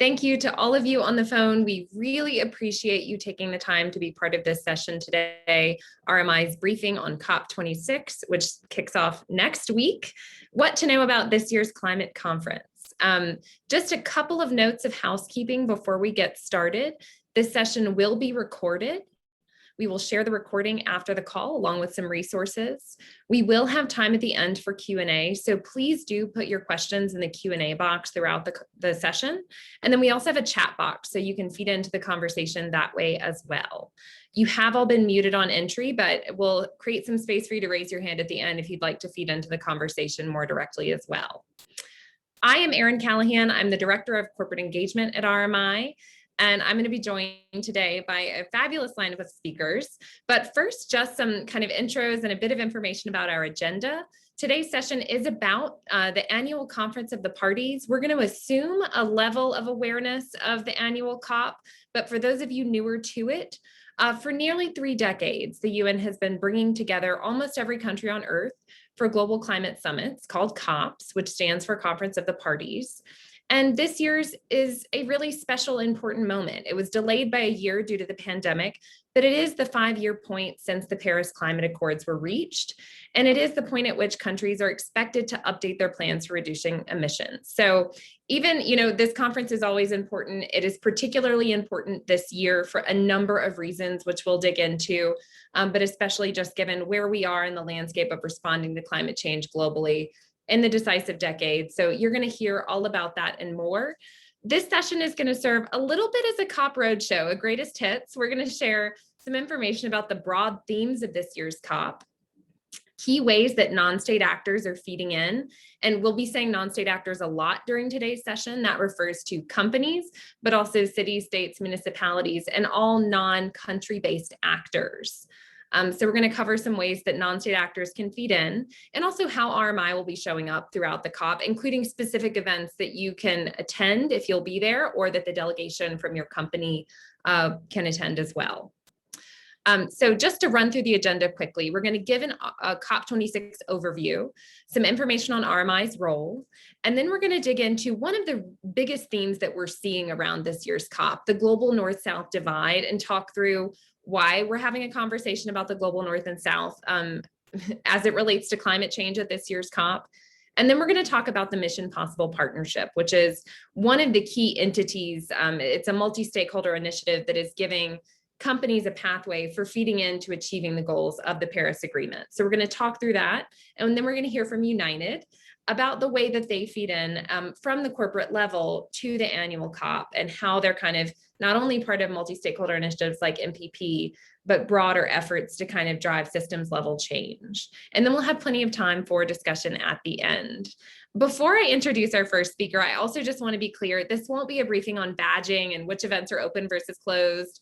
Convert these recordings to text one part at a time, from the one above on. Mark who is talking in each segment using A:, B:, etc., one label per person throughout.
A: Thank you to all of you on the phone. We really appreciate you taking the time to be part of this session today, RMI's briefing on COP26, which kicks off next week. What to know about this year's climate conference. Just a couple of notes of housekeeping before we get started. This session will be recorded. We will share the recording after the call along with some resources. We will have time at the end for Q&A, so please do put your questions in the Q&A box throughout the session. And then we also have a chat box so you can feed into the conversation that way as well. You have all been muted on entry, but we'll create some space for you to raise your hand at the end if you'd like to feed into the conversation more directly as well. I am Erin Callahan. I'm the Director of Corporate Engagement at RMI. And I'm going to be joined today by a fabulous lineup of speakers. But first, just some kind of intros and a bit of information about our agenda. Today's session is about the annual conference of the parties. We're going to assume a level of awareness of the annual COP, but for those of you newer to it, for nearly 3 decades, the UN has been bringing together almost every country on Earth for global climate summits called COPs, which stands for Conference of the Parties. And this year's is a really special, important moment. It was delayed by a year due to the pandemic, but it is the 5-year point since the Paris Climate Accords were reached. And it is the point at which countries are expected to update their plans for reducing emissions. So even, this conference is always important. It is particularly important this year for a number of reasons, which we'll dig into, but especially just given where we are in the landscape of responding to climate change globally in the decisive decade. So you're going to hear all about that and more. This session is going to serve a little bit as a COP roadshow, a greatest hits. We're going to share some information about the broad themes of this year's COP, key ways that non-state actors are feeding in. And we'll be saying non-state actors a lot during today's session. That refers to companies, but also cities, states, municipalities, and all non-country-based actors. So we're going to cover some ways that non-state actors can feed in, and also how RMI will be showing up throughout the COP, including specific events that you can attend if you'll be there, or that the delegation from your company can attend as well. So just to run through the agenda quickly, we're going to give a COP26 overview, some information on RMI's role, and then we're going to dig into one of the biggest themes that we're seeing around this year's COP, the global North-South divide, and talk through why we're having a conversation about the global North and South as it relates to climate change at this year's COP. And then we're going to talk about the Mission Possible Partnership, which is one of the key entities. It's a multi-stakeholder initiative that is giving companies a pathway for feeding into achieving the goals of the Paris Agreement. So we're going to talk through that. And then we're going to hear from United about the way that they feed in from the corporate level to the annual COP, and how they're kind of not only part of multi-stakeholder initiatives like MPP, but broader efforts to kind of drive systems level change. And then we'll have plenty of time for discussion at the end. Before I introduce our first speaker, I also just want to be clear, this won't be a briefing on badging and which events are open versus closed.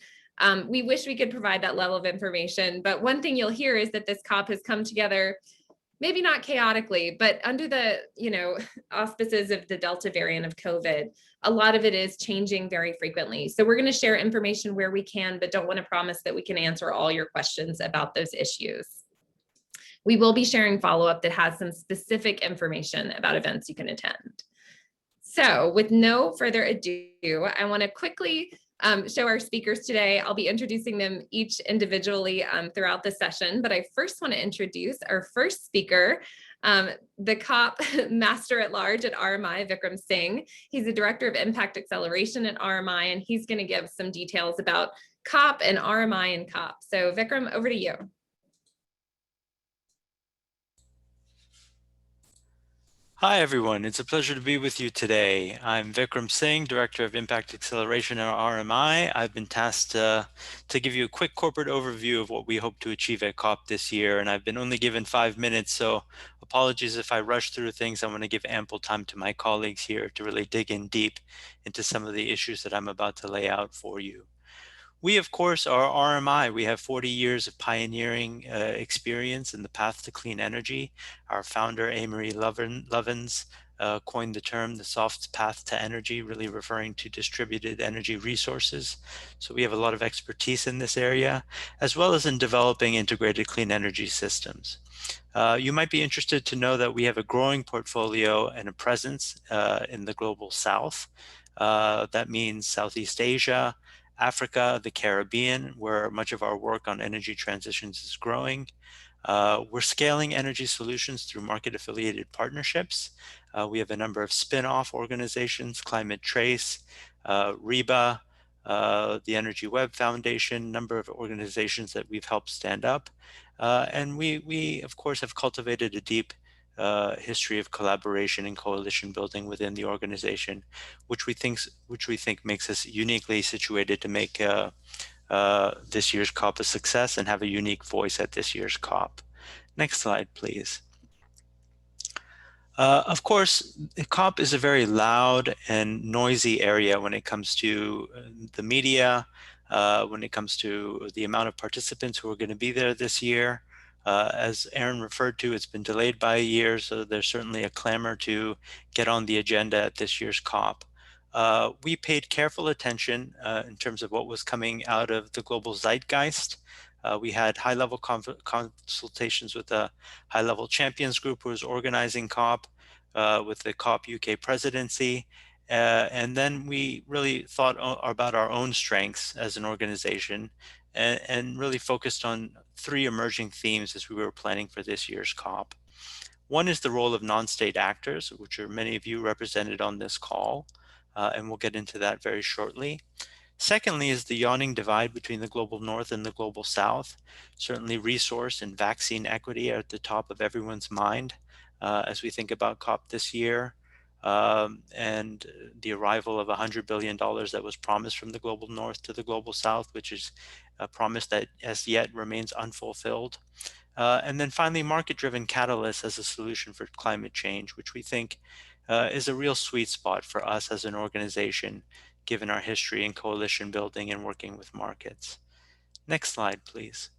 A: We wish we could provide that level of information, but one thing you'll hear is that this COP has come together, maybe not chaotically, but under the auspices of the Delta variant of COVID. A lot of it is changing very frequently. So we're going to share information where we can, but don't want to promise that we can answer all your questions about those issues. We will be sharing follow-up that has some specific information about events you can attend. So with no further ado, I want to quickly show our speakers today. I'll be introducing them each individually throughout the session, but I first want to introduce our first speaker, the COP Master at Large at RMI, Vikram Singh. He's the Director of Impact Acceleration at RMI, and he's going to give some details about COP and RMI and COP. So Vikram, over to you.
B: Hi, everyone. It's a pleasure to be with you today. I'm Vikram Singh, Director of Impact Acceleration at RMI. I've been tasked to give you a quick corporate overview of what we hope to achieve at COP this year, and I've been only given 5 minutes, so apologies if I rush through things. I want to give ample time to my colleagues here to really dig in deep into some of the issues that I'm about to lay out for you. We, of course, are RMI. We have 40 years of pioneering experience in the path to clean energy. Our founder, Amory Lovins, coined the term the soft path to energy, really referring to distributed energy resources. So we have a lot of expertise in this area, as well as in developing integrated clean energy systems. You might be interested to know that we have a growing portfolio and a presence in the global South. That means Southeast Asia, Africa, the Caribbean, where much of our work on energy transitions is growing. We're scaling energy solutions through market-affiliated partnerships. We have a number of spin-off organizations, Climate Trace, REBA, the Energy Web Foundation, number of organizations that we've helped stand up. And we, of course, have cultivated a deep history of collaboration and coalition building within the organization, which we think makes us uniquely situated to make this year's COP a success and have a unique voice at this year's COP. Next slide, please. Of course, COP is a very loud and noisy area when it comes to the media, when it comes to the amount of participants who are going to be there this year. As Aaron referred to, it's been delayed by a year, so there's certainly a clamor to get on the agenda at this year's COP. We paid careful attention in terms of what was coming out of the global zeitgeist. We had high-level consultations with a high-level champions group who was organizing COP with the COP UK presidency. And then we really thought about our own strengths as an organization and really focused on three emerging themes as we were planning for this year's COP. One is the role of non-state actors, which are many of you represented on this call, and we'll get into that very shortly. Secondly is the yawning divide between the global north and the global south. Certainly resource and vaccine equity are at the top of everyone's mind as we think about COP this year, and the arrival of $100 billion that was promised from the global north to the global south, which is a promise that as yet remains unfulfilled. And then finally, market-driven catalysts as a solution for climate change, which we think is a real sweet spot for us as an organization, given our history in coalition building and working with markets. Next slide, please.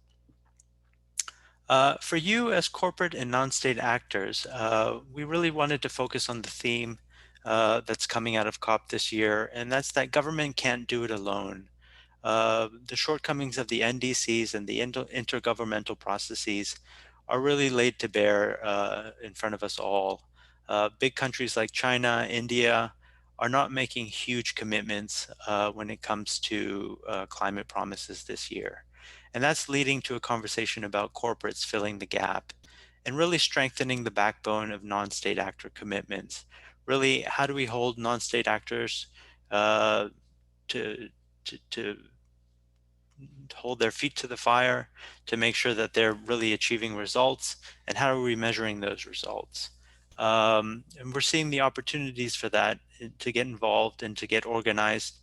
B: For you as corporate and non-state actors, we really wanted to focus on the theme that's coming out of COP this year, and that's that government can't do it alone. The shortcomings of the NDCs and the intergovernmental processes are really laid to bear in front of us all. Big countries like China, India are not making huge commitments when it comes to climate promises this year. And that's leading to a conversation about corporates filling the gap and really strengthening the backbone of non-state actor commitments. Really, how do we hold non-state actors to hold their feet to the fire to make sure that they're really achieving results, and how are we measuring those results? And we're seeing the opportunities for that to get involved and to get organized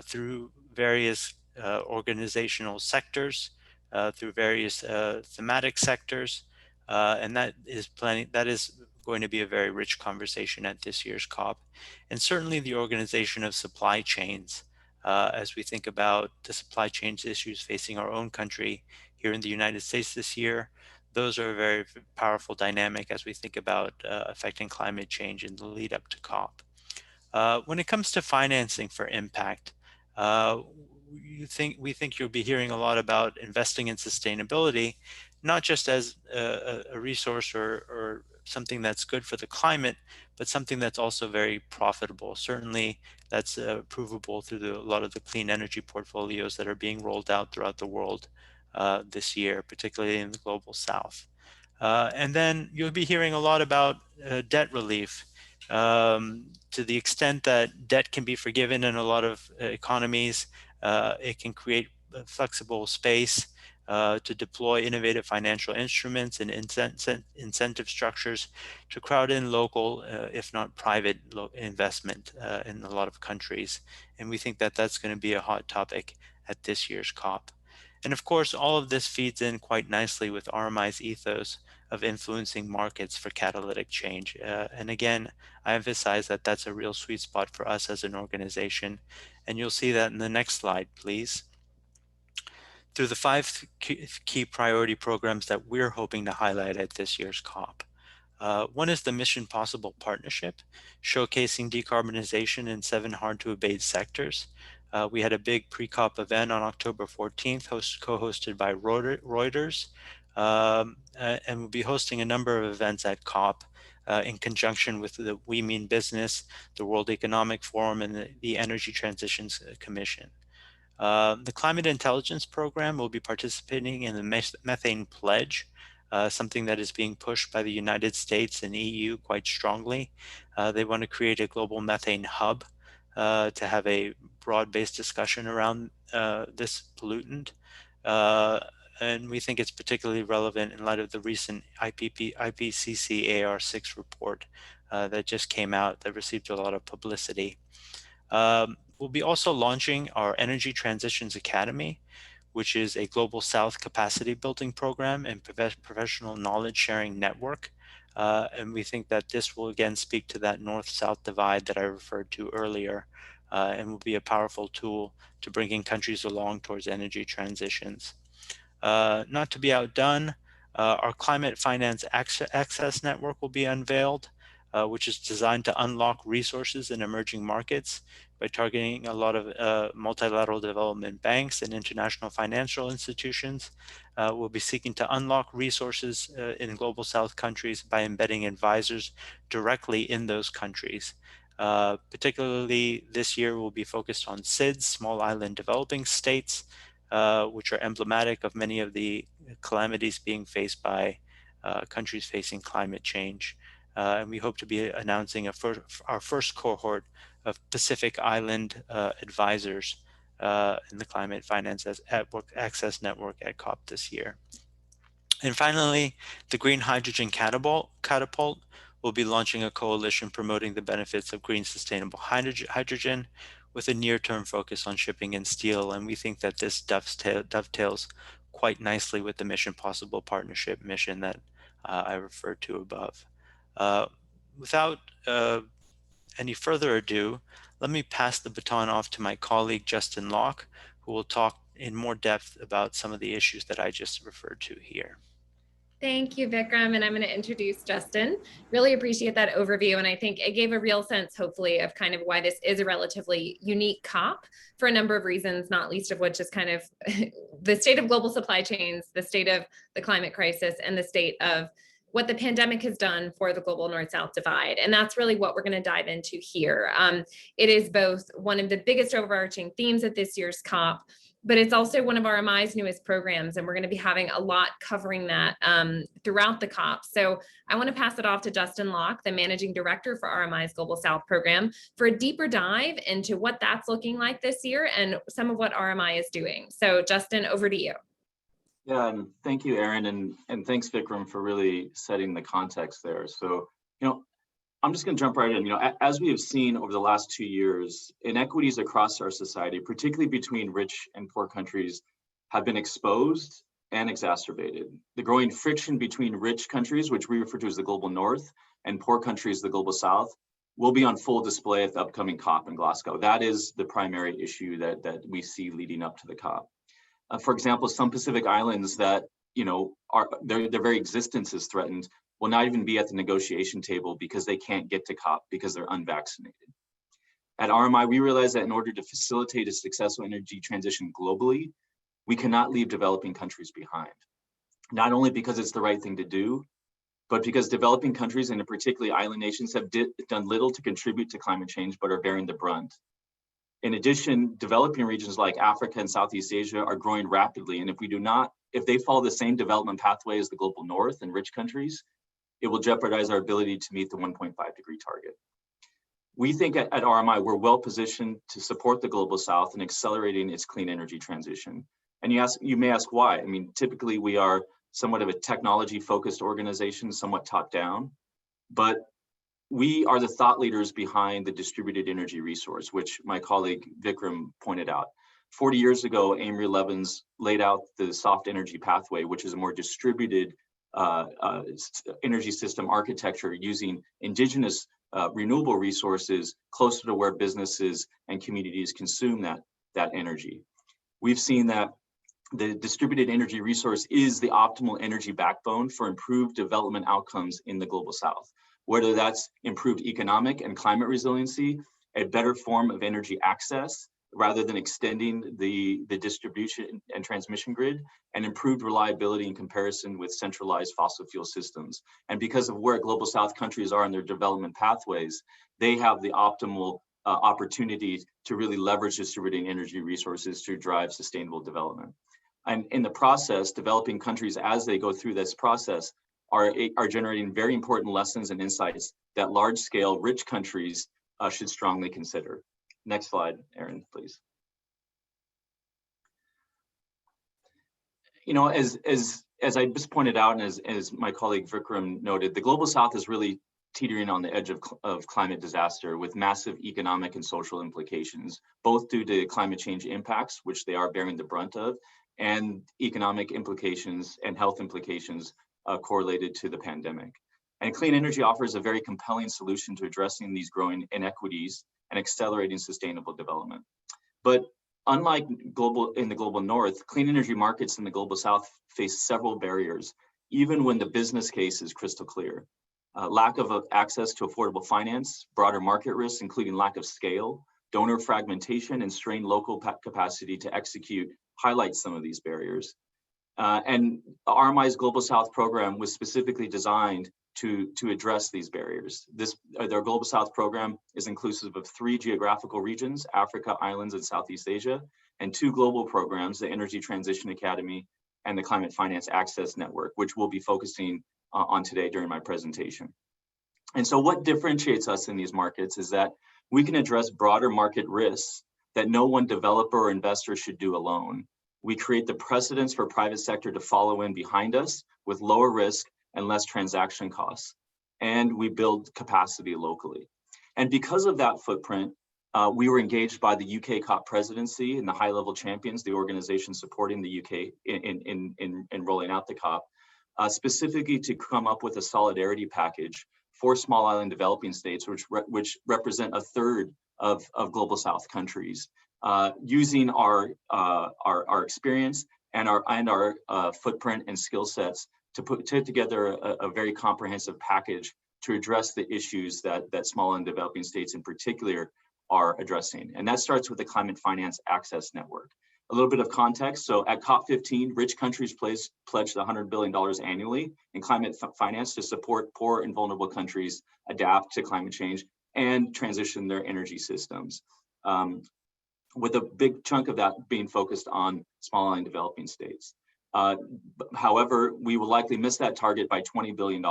B: through various organizational sectors, through various thematic sectors, and that is going to be a very rich conversation at this year's COP. And certainly the organization of supply chains, as we think about the supply chains issues facing our own country here in the United States this year. Those are a very powerful dynamic as we think about affecting climate change in the lead up to COP. When it comes to financing for impact, we think you'll be hearing a lot about investing in sustainability, not just as a resource or something that's good for the climate, but something that's also very profitable. Certainly that's provable through a lot of the clean energy portfolios that are being rolled out throughout the world this year, particularly in the global south. And then you'll be hearing a lot about debt relief. To the extent that debt can be forgiven in a lot of economies, it can create a flexible space to deploy innovative financial instruments and incentive structures to crowd in local, if not private, investment in a lot of countries. And we think that that's going to be a hot topic at this year's COP. And of course, all of this feeds in quite nicely with RMI's ethos of influencing markets for catalytic change. And again, I emphasize that that's a real sweet spot for us as an organization. And you'll see that in the next slide, please. Through the five key priority programs that we're hoping to highlight at this year's COP. One is the Mission Possible Partnership, showcasing decarbonization in 7 hard-to-abate sectors. We had a big pre-COP event on October 14th, co-hosted by Reuters, and we'll be hosting a number of events at COP in conjunction with the We Mean Business, the World Economic Forum, and the Energy Transitions Commission. The Climate Intelligence Program will be participating in the Methane Pledge, something that is being pushed by the United States and EU quite strongly. They want to create a global methane hub to have a broad-based discussion around this pollutant. And we think it's particularly relevant in light of the recent IPCC AR6 report that just came out that received a lot of publicity. We'll be also launching our Energy Transitions Academy, which is a Global South capacity building program and professional knowledge sharing network. And we think that this will again speak to that North-South divide that I referred to earlier, and will be a powerful tool to bringing countries along towards energy transitions. Not to be outdone, our Climate Finance Access Network will be unveiled, which is designed to unlock resources in emerging markets by targeting a lot of multilateral development banks and international financial institutions. We'll be seeking to unlock resources in Global South countries by embedding advisors directly in those countries. Particularly this year, we'll be focused on SIDS, small island developing states, which are emblematic of many of the calamities being faced by countries facing climate change. And we hope to be announcing our first cohort of Pacific Island advisors in the Climate Finance Access Network at COP this year. And finally, the Green Hydrogen Catapult will be launching a coalition promoting the benefits of green sustainable hydrogen with a near-term focus on shipping and steel. And we think that this dovetails quite nicely with the Mission Possible partnership mission that I referred to above. Without any further ado, let me pass the baton off to my colleague, Justin Locke, who will talk in more depth about some of the issues that I just referred to here.
A: Thank you, Vikram. And I'm going to introduce Justin. Really appreciate that overview. And I think it gave a real sense, hopefully, of kind of why this is a relatively unique COP for a number of reasons, not least of which is kind of the state of global supply chains, the state of the climate crisis, and the state of what the pandemic has done for the global North-South divide. And that's really what we're going to dive into here. It is both one of the biggest overarching themes at this year's COP, but it's also one of RMI's newest programs, and we're going to be having a lot covering that throughout the COP. So I want to pass it off to Justin Locke, the Managing Director for RMI's Global South program, for a deeper dive into what that's looking like this year and some of what RMI is doing. So Justin, over to you.
C: Yeah, and thank you, Erin, and thanks, Vikram, for really setting the context there. So, I'm just going to jump right in. As we have seen over the last 2 years, inequities across our society, particularly between rich and poor countries, have been exposed and exacerbated. The growing friction between rich countries, which we refer to as the global north, and poor countries, the global south, will be on full display at the upcoming COP in Glasgow. That is the primary issue that we see leading up to the COP. For example, some Pacific islands that, their very existence is threatened will not even be at the negotiation table because they can't get to COP because they're unvaccinated. At RMI, we realize that in order to facilitate a successful energy transition globally, we cannot leave developing countries behind. Not only because it's the right thing to do, but because developing countries, and particularly island nations, have done little to contribute to climate change, but are bearing the brunt. In addition, developing regions like Africa and Southeast Asia are growing rapidly. And if they follow the same development pathway as the global north and rich countries, it will jeopardize our ability to meet the 1.5 degree target. We think at RMI, we're well positioned to support the global south in accelerating its clean energy transition. And you may ask why. I mean, typically we are somewhat of a technology focused organization, somewhat top down, but we are the thought leaders behind the distributed energy resource, which my colleague Vikram pointed out. 40 years ago, Amory Levins laid out the soft energy pathway, which is a more distributed energy system architecture using indigenous renewable resources closer to where businesses and communities consume that energy. We've seen that the distributed energy resource is the optimal energy backbone for improved development outcomes in the global south, whether that's improved economic and climate resiliency, a better form of energy access, rather than extending the distribution and transmission grid, and improved reliability in comparison with centralized fossil fuel systems. And because of where Global South countries are in their development pathways, they have the optimal opportunity to really leverage distributing energy resources to drive sustainable development. And in the process, developing countries, as they go through this process, are generating very important lessons and insights that large-scale, rich countries should strongly consider. Next slide, Aaron, please. You know, as I just pointed out, and as my colleague Vikram noted, the Global South is really teetering on the edge of climate disaster with massive economic and social implications, both due to climate change impacts, which they are bearing the brunt of, and economic implications and health implications correlated to the pandemic. And clean energy offers a very compelling solution to addressing these growing inequities and accelerating sustainable development. But unlike in the global north, clean energy markets in the global south face several barriers, even when the business case is crystal clear. Lack of access to affordable finance, broader market risks, including lack of scale, donor fragmentation, and strained local capacity to execute highlight some of these barriers. And RMI's Global South program was specifically designed to address these barriers. Their Global South program is inclusive of 3 geographical regions, Africa, islands, and Southeast Asia, and 2 global programs, the Energy Transition Academy and the Climate Finance Access Network, which we'll be focusing on today during my presentation. And so what differentiates us in these markets is that we can address broader market risks that no one developer or investor should do alone. We create the precedents for private sector to follow in behind us with lower risk and less transaction costs. And we build capacity locally. And because of that footprint, we were engaged by the UK COP presidency and the high-level champions, the organization supporting the UK in rolling out the COP, specifically to come up with a solidarity package for small island developing states, which represent 1/3 of Global South countries, using our experience and our footprint and skill sets to put together a very comprehensive package to address the issues that small and developing states in particular are addressing. And that starts with the Climate Finance Access Network. A little bit of context. So at COP15, rich countries pledged $100 billion annually in climate finance to support poor and vulnerable countries adapt to climate change and transition their energy systems, with a big chunk of that being focused on small and developing states. However, we will likely miss that target by $20 billion.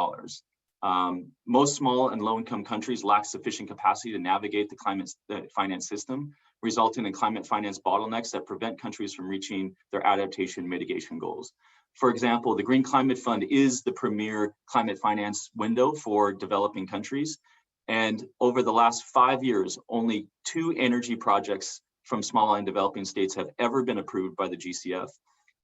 C: Most small and low-income countries lack sufficient capacity to navigate the climate finance system, resulting in climate finance bottlenecks that prevent countries from reaching their adaptation mitigation goals. For example, the Green Climate Fund is the premier climate finance window for developing countries. And over the last 5 years, only 2 energy projects from small and developing states have ever been approved by the GCF.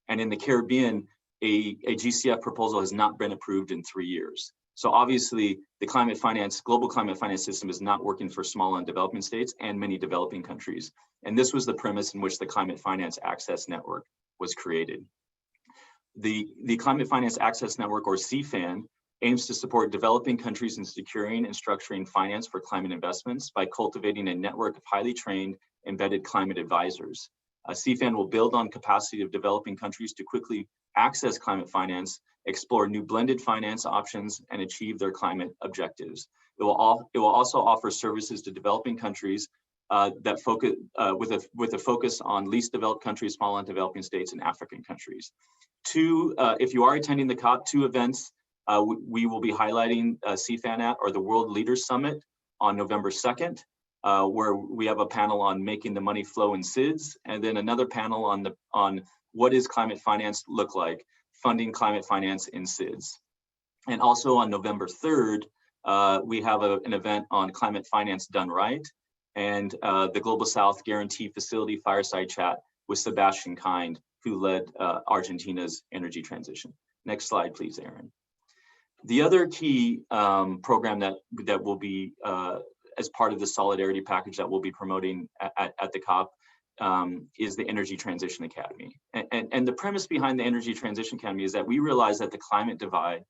C: And in the Caribbean, a GCF proposal has not been approved in 3 years. So obviously, the global climate finance system is not working for small and developing states and many developing countries. And this was the premise in which the Climate Finance Access Network was created. The Climate Finance Access Network, or CFAN, aims to support developing countries in securing and structuring finance for climate investments by cultivating a network of highly trained embedded climate advisors. CFAN will build on capacity of developing countries to quickly access climate finance, explore new blended finance options, and achieve their climate objectives. It will also offer services to developing countries that focus with a focus on least developed countries, small and developing states, and African countries. If you are attending the COP, 2 events we will be highlighting CFAN at are the World Leaders Summit on November 2nd, where we have a panel on making the money flow in SIDS, and then another panel on what does climate finance look like, funding climate finance in SIDS. And also on November 3rd, we have an event on climate finance done right, and the Global South Guarantee Facility Fireside Chat with Sebastian Kind, who led Argentina's energy transition. Next slide, please, Aaron. The other key program that will be as part of the solidarity package that we'll be promoting at the COP is the Energy Transition Academy. And the premise behind the Energy Transition Academy is that we realize that the climate divide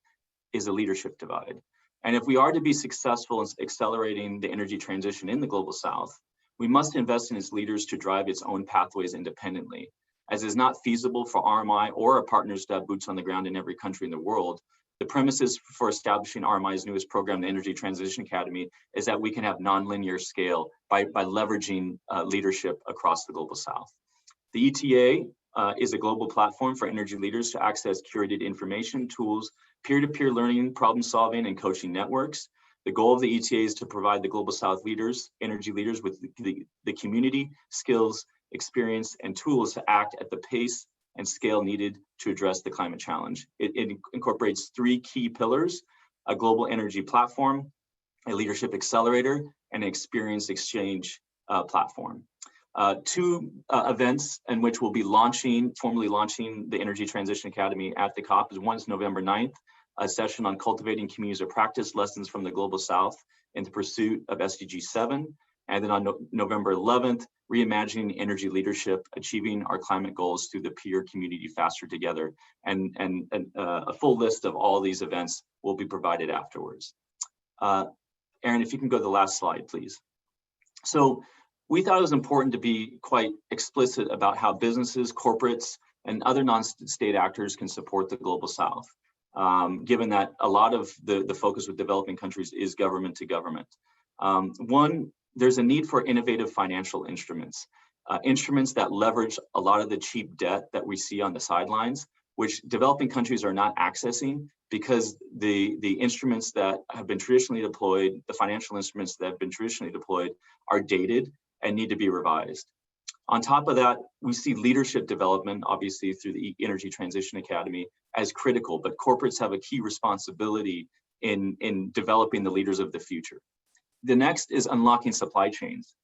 C: is a leadership divide. And if we are to be successful in accelerating the energy transition in the Global South, we must invest in its leaders to drive its own pathways independently, as is not feasible for RMI or our partners to have boots on the ground in every country in the world. The premises for establishing RMI's newest program, the Energy Transition Academy, is that we can have nonlinear scale by leveraging leadership across the Global South. The ETA is a global platform for energy leaders to access curated information, tools, peer-to-peer learning, problem solving, and coaching networks. The goal of the ETA is to provide the Global South leaders, energy leaders, with the community, skills, experience, and tools to act at the pace and scale needed to address the climate challenge. It incorporates 3 key pillars: a global energy platform, a leadership accelerator, and an experience exchange platform. 2 events in which we'll be formally launching the Energy Transition Academy at the COP. One's November 9th, a session on cultivating communities of practice, lessons from the Global South in the pursuit of SDG 7. And then on November 11th, reimagining energy leadership, achieving our climate goals through the peer community faster together. And a full list of all these events will be provided afterwards. Aaron, if you can go to the last slide, please. So we thought it was important to be quite explicit about how businesses, corporates, and other non-state actors can support the Global South, given that a lot of the focus with developing countries is government to government. One, there's a need for innovative financial instruments, instruments that leverage a lot of the cheap debt that we see on the sidelines, which developing countries are not accessing because the instruments that have been traditionally deployed, the financial instruments that have been traditionally deployed, are dated and need to be revised. On top of that, we see leadership development, obviously through the Energy Transition Academy, as critical, but corporates have a key responsibility in developing the leaders of the future. The next is unlocking supply chains.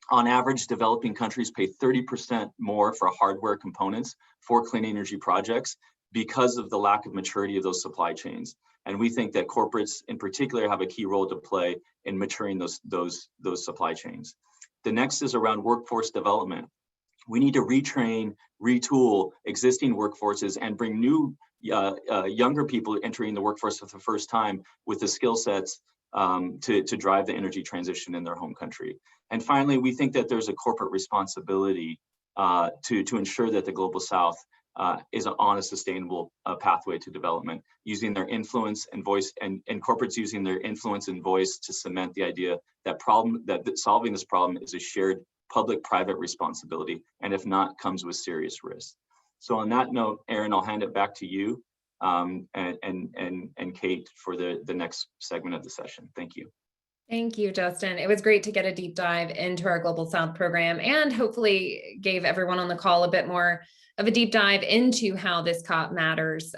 C: On average, developing countries pay 30% more for hardware components for clean energy projects because of the lack of maturity of those supply chains. And we think that corporates in particular have a key role to play in maturing those supply chains. The next is around workforce development. We need to retrain, retool existing workforces and bring new younger people entering the workforce for the first time with the skill sets to drive the energy transition in their home country. And finally, we think that there's a corporate responsibility to ensure that the Global South is on a sustainable pathway to development, using their influence and voice, and corporates using their influence and voice to cement the idea that solving this problem is a shared public-private responsibility, and if not, comes with serious risks. So on that note, Aaron, I'll hand it back to you and Kate for the next segment of the session. Thank you.
A: Thank you, Justin. It was great to get a deep dive into our Global South program and hopefully gave everyone on the call a bit more of a deep dive into how this COP matters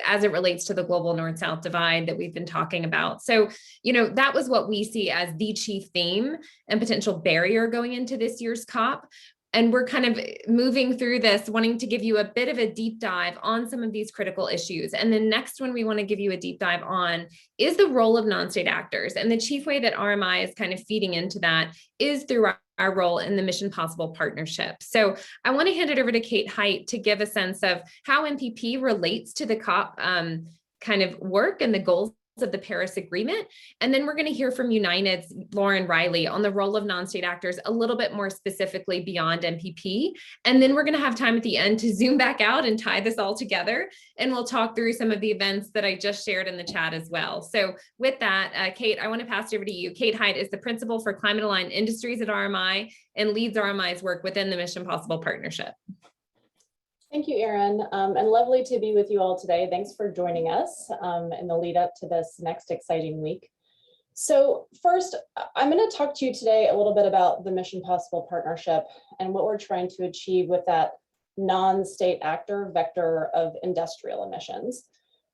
A: as it relates to the global North-South divide that we've been talking about. So, that was what we see as the chief theme and potential barrier going into this year's COP. And we're kind of moving through this, wanting to give you a bit of a deep dive on some of these critical issues. And the next one we want to give you a deep dive on is the role of non-state actors. And the chief way that RMI is kind of feeding into that is through our role in the Mission Possible partnership. So I want to hand it over to Kate Height to give a sense of how MPP relates to the COP kind of work and the goals of the Paris Agreement. And then we're going to hear from United's Lauren Riley on the role of non-state actors a little bit more specifically beyond MPP. And then we're going to have time at the end to zoom back out and tie this all together. And we'll talk through some of the events that I just shared in the chat as well. So with that, Kate, I want to pass it over to you. Kate Height is the principal for Climate Aligned Industries at RMI and leads RMI's work within the Mission Possible partnership.
D: Thank you, Erin, and lovely to be with you all today. Thanks for joining us in the lead up to this next exciting week. So first, I'm going to talk to you today a little bit about the Mission Possible partnership and what we're trying to achieve with that non-state actor vector of industrial emissions.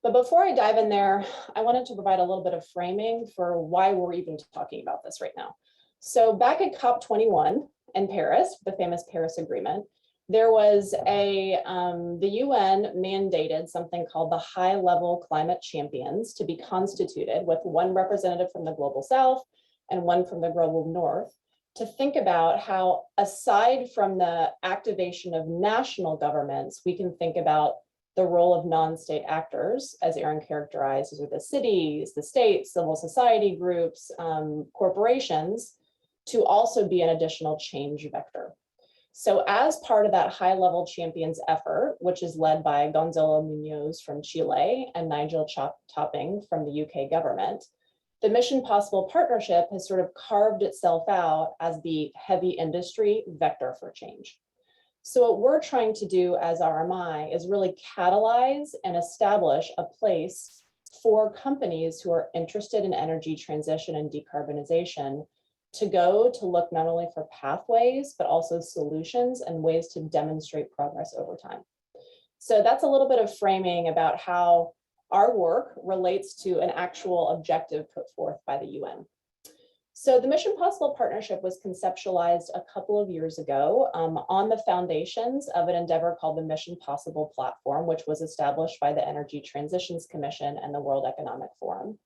D: But before I dive in there, I wanted to provide a little bit of framing for why we're even talking about this right now. So back at COP21 in Paris, the famous Paris Agreement, there was the UN mandated something called the high-level climate champions to be constituted with one representative from the Global South and one from the Global North to think about how, aside from the activation of national governments, we can think about the role of non-state actors, as Erin characterized, as the cities, the states, civil society groups, corporations, to also be an additional change vector. So as part of that high-level champions effort, which is led by Gonzalo Munoz from Chile and Nigel Topping from the UK government, the Mission Possible partnership has sort of carved itself out as the heavy industry vector for change. So what we're trying to do as RMI is really catalyze and establish a place for companies who are interested in energy transition and decarbonization to go to look not only for pathways, but also solutions and ways to demonstrate progress over time. So that's a little bit of framing about how our work relates to an actual objective put forth by the UN. So the Mission Possible partnership was conceptualized a couple of years ago on the foundations of an endeavor called the Mission Possible platform, which was established by the Energy Transitions Commission and the World Economic Forum.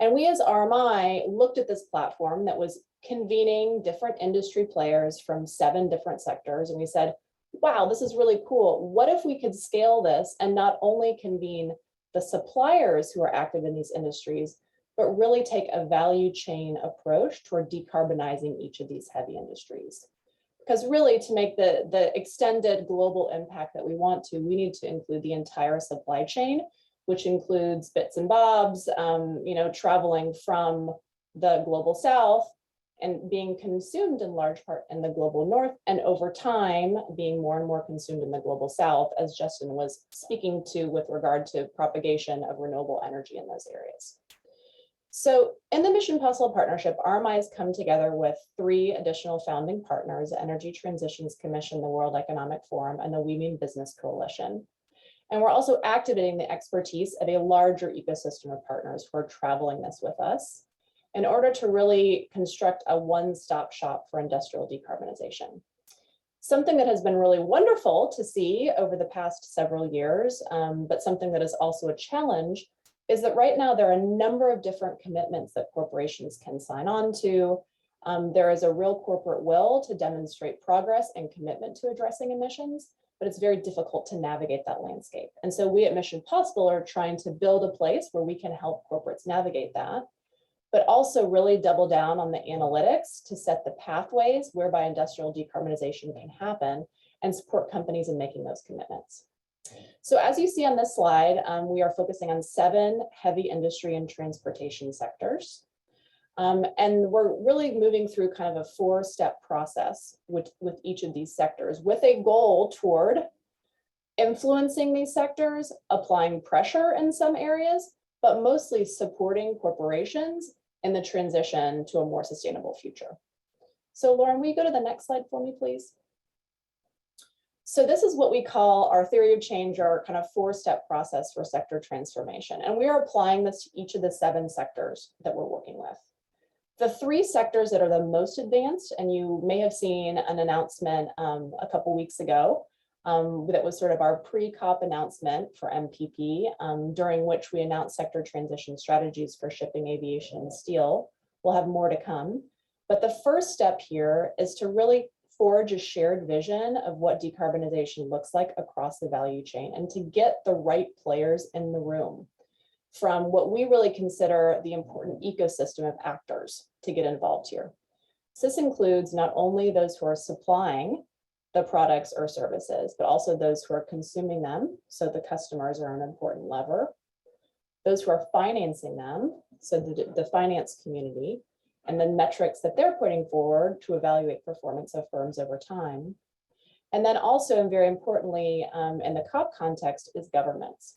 D: And we as RMI looked at this platform that was convening different industry players from 7 different sectors. And we said, wow, this is really cool. What if we could scale this and not only convene the suppliers who are active in these industries, but really take a value chain approach toward decarbonizing each of these heavy industries? Because really, to make the extended global impact that we want to, we need to include the entire supply chain, which includes bits and bobs, traveling from the global south and being consumed in large part in the global north, and over time being more and more consumed in the global south, as Justin was speaking to with regard to propagation of renewable energy in those areas. So in the Mission Possible partnership, RMI has come together with 3 additional founding partners: Energy Transitions Commission, the World Economic Forum, and the We Mean Business Coalition. And we're also activating the expertise of a larger ecosystem of partners who are traveling this with us in order to really construct a one-stop shop for industrial decarbonization. Something that has been really wonderful to see over the past several years, but something that is also a challenge, is that right now there are a number of different commitments that corporations can sign on to. There is a real corporate will to demonstrate progress and commitment to addressing emissions, but it's very difficult to navigate that landscape. And so we at Mission Possible are trying to build a place where we can help corporates navigate that, but also really double down on the analytics to set the pathways whereby industrial decarbonization can happen and support companies in making those commitments. So as you see on this slide, we are focusing on 7 heavy industry and transportation sectors. And we're really moving through kind of a 4-step process with each of these sectors, with a goal toward influencing these sectors, applying pressure in some areas, but mostly supporting corporations in the transition to a more sustainable future. So Lauren, will you go to the next slide for me, please? So this is what we call our theory of change, our kind of 4-step process for sector transformation. And we are applying this to each of the 7 sectors that we're working with. The 3 sectors that are the most advanced, and you may have seen an announcement a couple weeks ago, that was sort of our pre-COP announcement for MPP, during which we announced sector transition strategies for shipping, aviation, and steel. We'll have more to come. But the first step here is to really forge a shared vision of what decarbonization looks like across the value chain and to get the right players in the room from what we really consider the important ecosystem of actors to get involved here. So this includes not only those who are supplying the products or services, but also those who are consuming them. So the customers are an important lever. Those who are financing them, so the finance community, and the metrics that they're putting forward to evaluate performance of firms over time. And then also, and very importantly, in the COP context, is governments.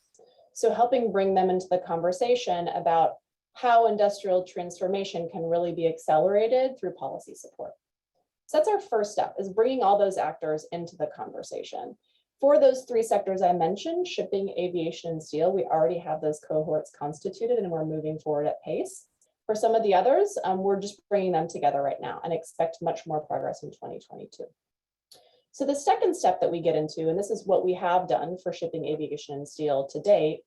D: So helping bring them into the conversation about how industrial transformation can really be accelerated through policy support. So that's our first step, is bringing all those actors into the conversation. For those 3 sectors I mentioned, shipping, aviation, and steel, we already have those cohorts constituted and we're moving forward at pace. For some of the others, we're just bringing them together right now and expect much more progress in 2022. So the second step that we get into, and this is what we have done for shipping, aviation, and steel to date,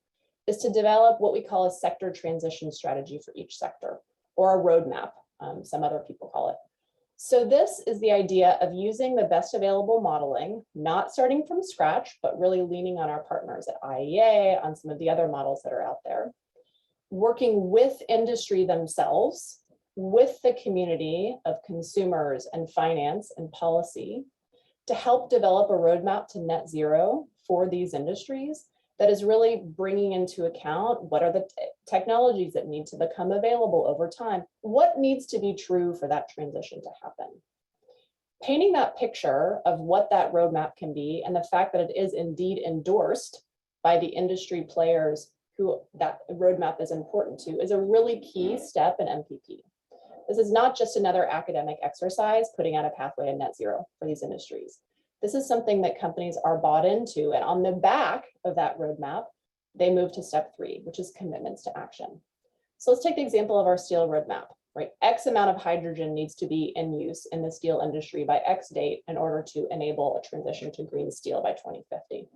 D: is to develop what we call a sector transition strategy for each sector, or a roadmap, some other people call it. So this is the idea of using the best available modeling, not starting from scratch, but really leaning on our partners at IEA, on some of the other models that are out there, working with industry themselves with the community of consumers and finance and policy to help develop a roadmap to net zero for these industries that is really bringing into account what are the technologies that need to become available over time, what needs to be true for that transition to happen. Painting that picture of what that roadmap can be and the fact that it is indeed endorsed by the industry players who that roadmap is important to is a really key step in MPP. This is not just another academic exercise putting out a pathway to net zero for these industries. This is something that companies are bought into, and on the back of that roadmap, they move to step 3, which is commitments to action. So let's take the example of our steel roadmap, right? X amount of hydrogen needs to be in use in the steel industry by X date in order to enable a transition to green steel by 2050.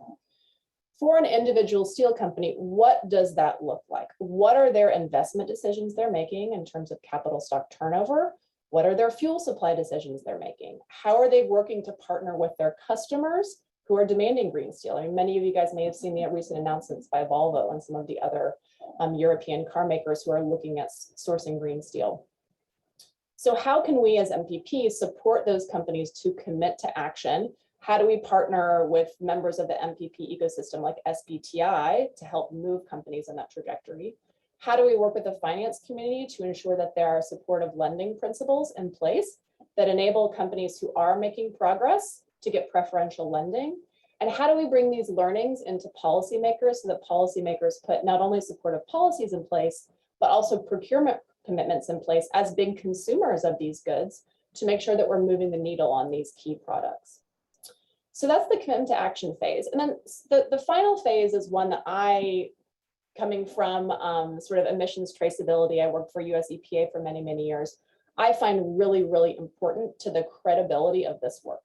D: For an individual steel company, what does that look like? What are their investment decisions they're making in terms of capital stock turnover? What are their fuel supply decisions they're making? How are they working to partner with their customers who are demanding green steel? I mean, many of you guys may have seen the recent announcements by Volvo and some of the other European car makers who are looking at sourcing green steel. So how can we as MPP support those companies to commit to action? How do we partner with members of the MPP ecosystem like SBTI to help move companies in that trajectory? How do we work with the finance community to ensure that there are supportive lending principles in place that enable companies who are making progress to get preferential lending? And how do we bring these learnings into policymakers so that policymakers put not only supportive policies in place, but also procurement commitments in place as big consumers of these goods to make sure that we're moving the needle on these key products? So that's the commitment to action phase. And then the final phase is one that coming from sort of emissions traceability, I worked for US EPA for many, many years, I find really, really important to the credibility of this work.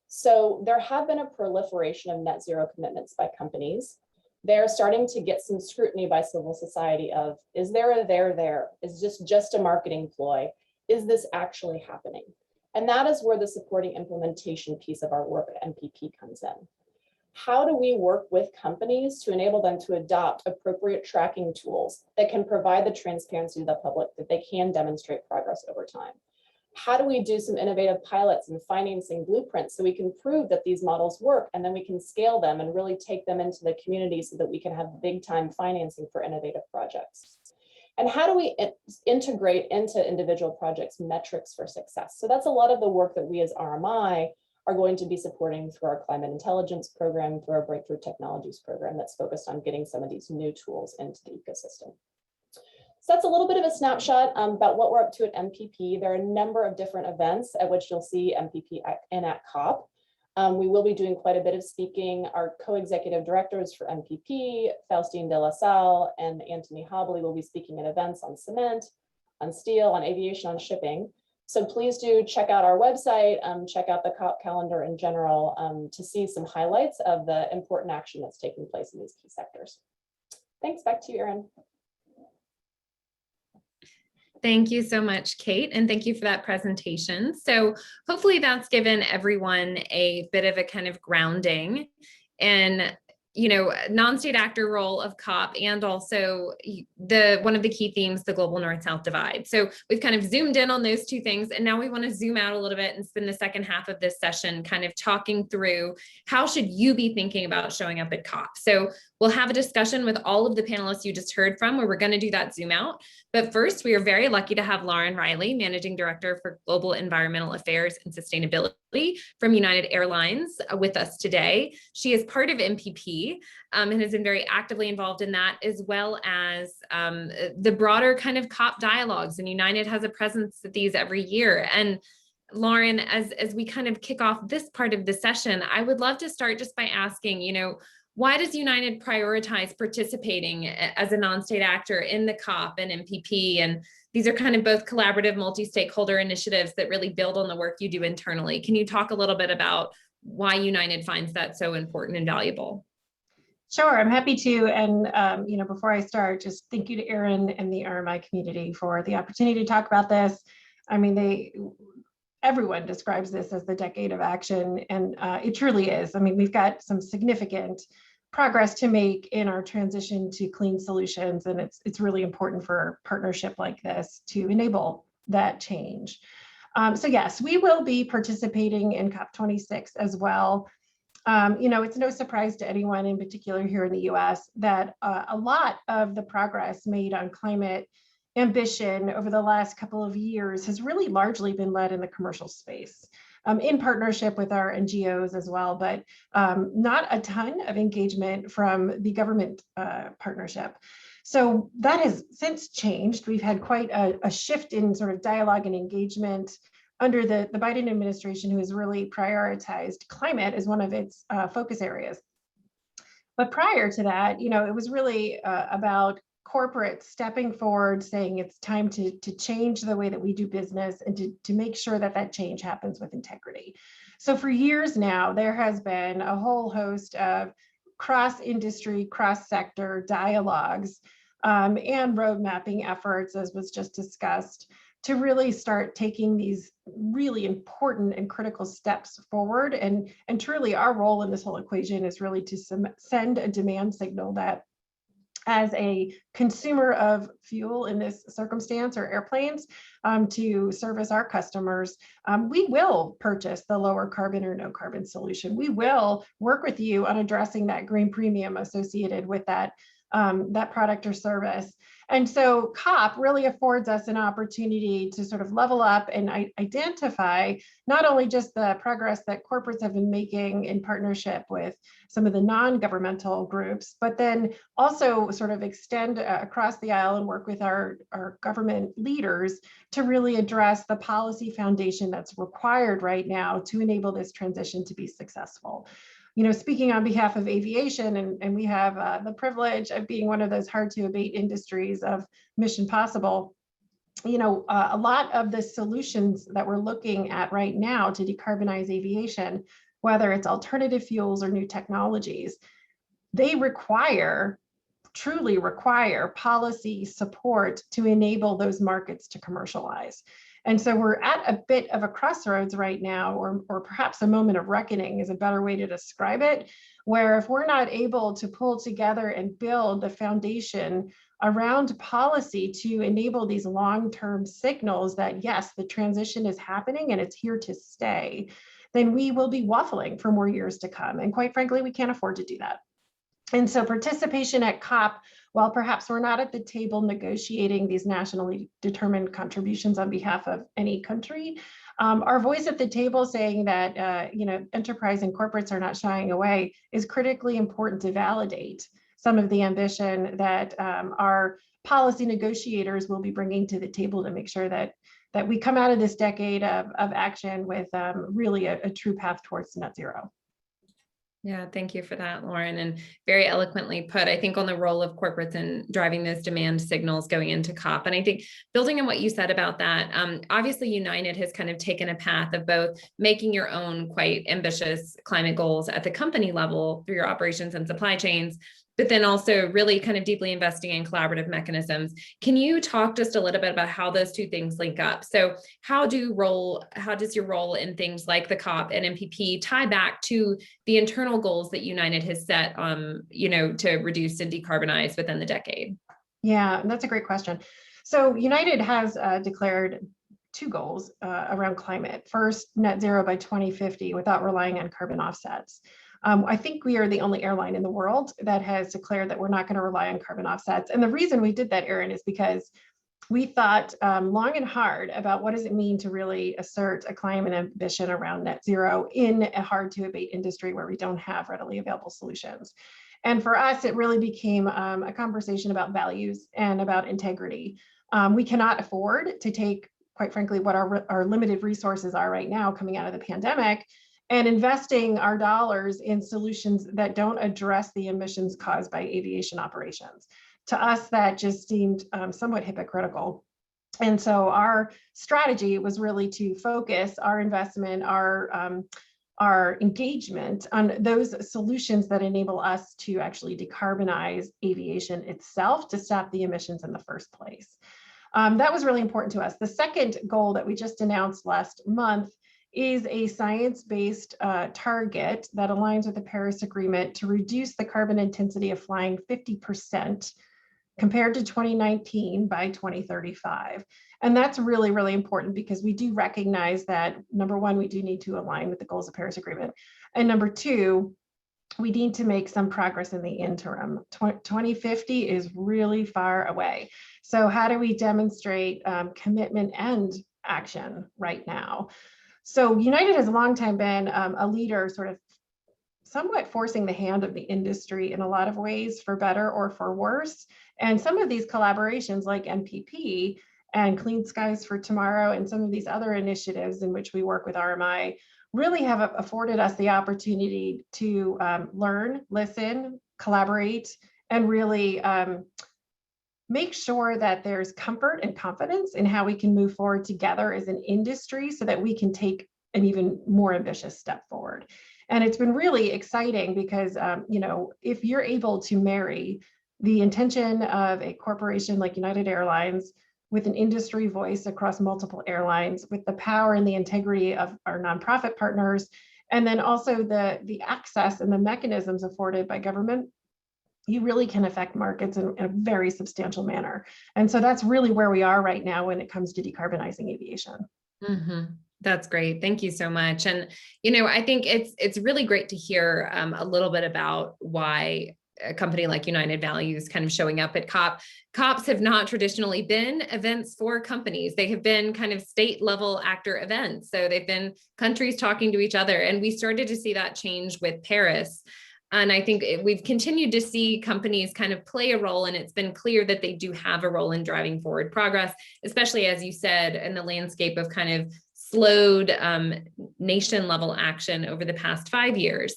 D: So there have been a proliferation of net zero commitments by companies. They're starting to get some scrutiny by civil society of, is there a there? Is this just a marketing ploy? Is this actually happening? And that is where the supporting implementation piece of our work at MPP comes in. How do we work with companies to enable them to adopt appropriate tracking tools that can provide the transparency to the public that they can demonstrate progress over time? How do we do some innovative pilots and financing blueprints so we can prove that these models work, and then we can scale them and really take them into the community so that we can have big time financing for innovative projects? And how do we integrate into individual projects metrics for success? So that's a lot of the work that we as RMI are going to be supporting through our climate intelligence program, through our breakthrough technologies program that's focused on getting some of these new tools into the ecosystem. So that's a little bit of a snapshot about what we're up to at MPP. There are a number of different events at which you'll see MPP at COP. We will be doing quite a bit of speaking. Our co-executive directors for MPP, Faustine de la Salle and Anthony Hobley, will be speaking at events on cement, on steel, on aviation, on shipping. So please do check out our website, check out the COP calendar in general to see some highlights of the important action that's taking place in these key sectors. Thanks, back to you, Erin.
A: Thank you so much, Kate, and thank you for that presentation. So hopefully that's given everyone a bit of a kind of grounding and non-state actor role of COP, and also one of the key themes, the global North-South divide. So we've kind of zoomed in on those two things, and now we want to zoom out a little bit and spend the second half of this session kind of talking through how should you be thinking about showing up at COP. So we'll have a discussion with all of the panelists you just heard from, where we're going to do that zoom out. But first, we are very lucky to have Lauren Riley, Managing Director for Global Environmental Affairs and Sustainability from United Airlines, with us today. She is part of MPP and has been very actively involved in that, as well as the broader kind of COP dialogues. And United has a presence at these every year. And Lauren, as we kind of kick off this part of the session, I would love to start just by asking, why does United prioritize participating as a non-state actor in the COP and MPP? And these are kind of both collaborative multi-stakeholder initiatives that really build on the work you do internally. Can you talk a little bit about why United finds that so important and valuable?
E: Sure, I'm happy to. And before I start, just thank you to Erin and the RMI community for the opportunity to talk about this. I mean, everyone describes this as the decade of action, and it truly is. I mean, we've got some significant progress to make in our transition to clean solutions, and it's really important for a partnership like this to enable that change. So yes, we will be participating in COP26 as well. It's no surprise to anyone, in particular here in the US, that a lot of the progress made on climate ambition over the last couple of years has really largely been led in the commercial space, in partnership with our NGOs as well, but not a ton of engagement from the government partnership. So that has since changed. We've had quite a shift in sort of dialogue and engagement under the Biden administration, who has really prioritized climate as one of its focus areas. But prior to that, it was really about corporate stepping forward, saying it's time to change the way that we do business and to make sure that that change happens with integrity. So for years now, there has been a whole host of cross-industry, cross-sector dialogues and road mapping efforts, as was just discussed, to really start taking these really important and critical steps forward. And truly our role in this whole equation is really to send a demand signal that as a consumer of fuel in this circumstance, or airplanes, to service our customers, we will purchase the lower carbon or no carbon solution. We will work with you on addressing that green premium associated with that product or service. And so COP really affords us an opportunity to sort of level up and identify not only just the progress that corporates have been making in partnership with some of the non-governmental groups, but then also sort of extend across the aisle and work with our government leaders to really address the policy foundation that's required right now to enable this transition to be successful. Speaking on behalf of aviation, and we have the privilege of being one of those hard to abate industries of Mission Possible, a lot of the solutions that we're looking at right now to decarbonize aviation, whether it's alternative fuels or new technologies, they truly require policy support to enable those markets to commercialize. And so we're at a bit of a crossroads right now, or perhaps a moment of reckoning is a better way to describe it, where if we're not able to pull together and build the foundation around policy to enable these long-term signals that yes, the transition is happening and it's here to stay, then we will be waffling for more years to come. And quite frankly, we can't afford to do that. And so participation at COP, while perhaps we're not at the table negotiating these nationally determined contributions on behalf of any country, our voice at the table saying that enterprise and corporates are not shying away is critically important to validate some of the ambition that our policy negotiators will be bringing to the table to make sure that we come out of this decade of action with really a true path towards net zero.
A: Yeah, thank you for that, Lauren, and very eloquently put, I think, on the role of corporates in driving those demand signals going into COP. And I think building on what you said about that, obviously United has kind of taken a path of both making your own quite ambitious climate goals at the company level through your operations and supply chains, but then also really kind of deeply investing in collaborative mechanisms. Can you talk just a little bit about how those two things link up? So how does your role in things like the COP and MPP tie back to the internal goals that United has set, to reduce and decarbonize within the decade?
E: Yeah, that's a great question. So United has declared two goals around climate. First, net zero by 2050 without relying on carbon offsets. I think we are the only airline in the world that has declared that we're not going to rely on carbon offsets. And the reason we did that, Erin, is because we thought long and hard about what does it mean to really assert a climate ambition around net zero in a hard to abate industry where we don't have readily available solutions. And for us, it really became a conversation about values and about integrity. We cannot afford to take, quite frankly, what our limited resources are right now coming out of the pandemic and investing our dollars in solutions that don't address the emissions caused by aviation operations. To us, that just seemed somewhat hypocritical. And so our strategy was really to focus our investment, our engagement on those solutions that enable us to actually decarbonize aviation itself to stop the emissions in the first place. That was really important to us. The second goal that we just announced last month is a science-based target that aligns with the Paris Agreement to reduce the carbon intensity of flying 50% compared to 2019 by 2035. And that's really, really important because we do recognize that, number one, we do need to align with the goals of Paris Agreement. And number two, we need to make some progress in the interim. 2050 is really far away. So how do we demonstrate commitment and action right now? So United has a long time been a leader, sort of somewhat forcing the hand of the industry in a lot of ways, for better or for worse. And some of these collaborations like MPP and Clean Skies for Tomorrow and some of these other initiatives in which we work with RMI really have afforded us the opportunity to learn, listen, collaborate, and really make sure that there's comfort and confidence in how we can move forward together as an industry so that we can take an even more ambitious step forward. And it's been really exciting because, you know, if you're able to marry the intention of a corporation like United Airlines with an industry voice across multiple airlines, with the power and the integrity of our nonprofit partners, and then also the access and the mechanisms afforded by government, you really can affect markets in a very substantial manner. And so that's really where we are right now when it comes to decarbonizing aviation.
A: Mm-hmm. That's great. Thank you so much. And, you know, I think it's really great to hear a little bit about why a company like United Values kind of showing up at COP. COPs have not traditionally been events for companies. They have been kind of state level actor events. So they've been countries talking to each other. And we started to see that change with Paris. And I think we've continued to see companies kind of play a role, and it's been clear that they do have a role in driving forward progress, especially, as you said, in the landscape of kind of slowed nation level action over the past 5 years.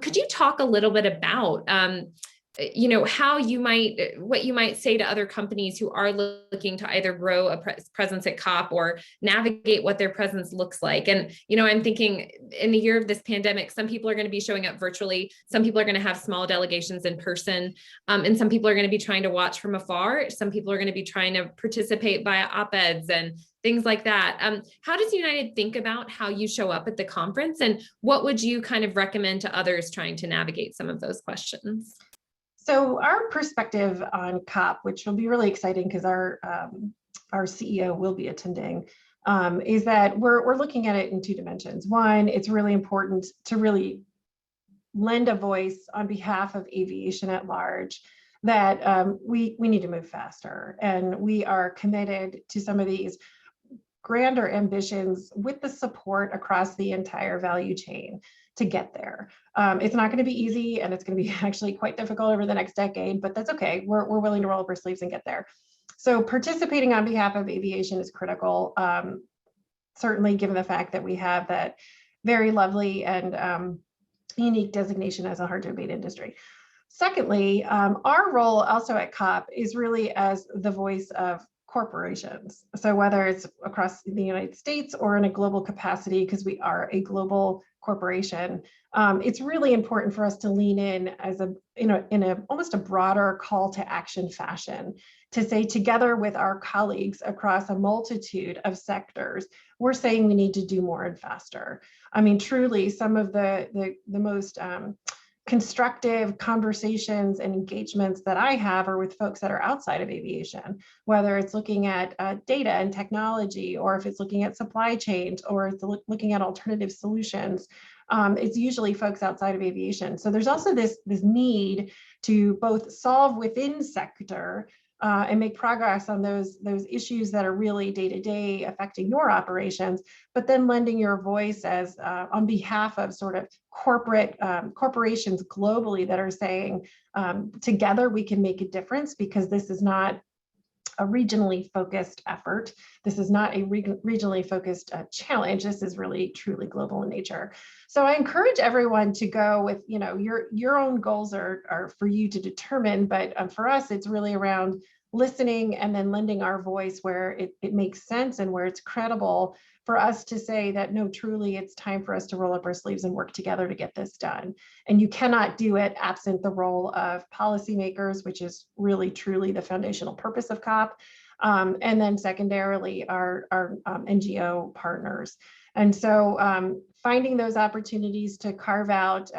A: Could you talk a little bit about, you know, what you might say to other companies who are looking to either grow a presence at COP or navigate what their presence looks like? And, you know, I'm thinking in the year of this pandemic, some people are going to be showing up virtually. Some people are going to have small delegations in person. And some people are going to be trying to watch from afar. Some people are going to be trying to participate via op-eds and things like that. How does United think about how you show up at the conference? And what would you kind of recommend to others trying to navigate some of those questions?
E: So our perspective on COP, which will be really exciting because our CEO will be attending, is that we're looking at it in two dimensions. One, it's really important to really lend a voice on behalf of aviation at large that we need to move faster. And we are committed to some of these grander ambitions with the support across the entire value chain to get there. It's not going to be easy, and it's going to be actually quite difficult over the next decade, but that's okay. We're willing to roll up our sleeves and get there. So participating on behalf of aviation is critical, certainly given the fact that we have that very lovely and unique designation as a hard to abate industry. Secondly, our role also at COP is really as the voice of corporations. So whether it's across the United States or in a global capacity, because we are a global corporation, it's really important for us to lean in as in a almost a broader call to action fashion to say, together with our colleagues across a multitude of sectors, we're saying we need to do more and faster. I mean, truly, some of the most constructive conversations and engagements that I have are with folks that are outside of aviation, whether it's looking at data and technology, or if it's looking at supply chains, or it's looking at alternative solutions. It's usually folks outside of aviation. So there's also this need to both solve within sector and make progress on those issues that are really day-to-day affecting your operations, but then lending your voice as on behalf of sort of corporations globally that are saying, together we can make a difference, because this is not a regionally focused effort. This is not a regionally focused challenge. This is really truly global in nature. So I encourage everyone to go with, you know, your own goals are for you to determine, but for us, it's really around listening and then lending our voice where it makes sense and where it's credible for us to say that, no, truly, it's time for us to roll up our sleeves and work together to get this done. And you cannot do it absent the role of policymakers, which is really, truly the foundational purpose of COP. And then secondarily, our NGO partners. And so finding those opportunities to carve out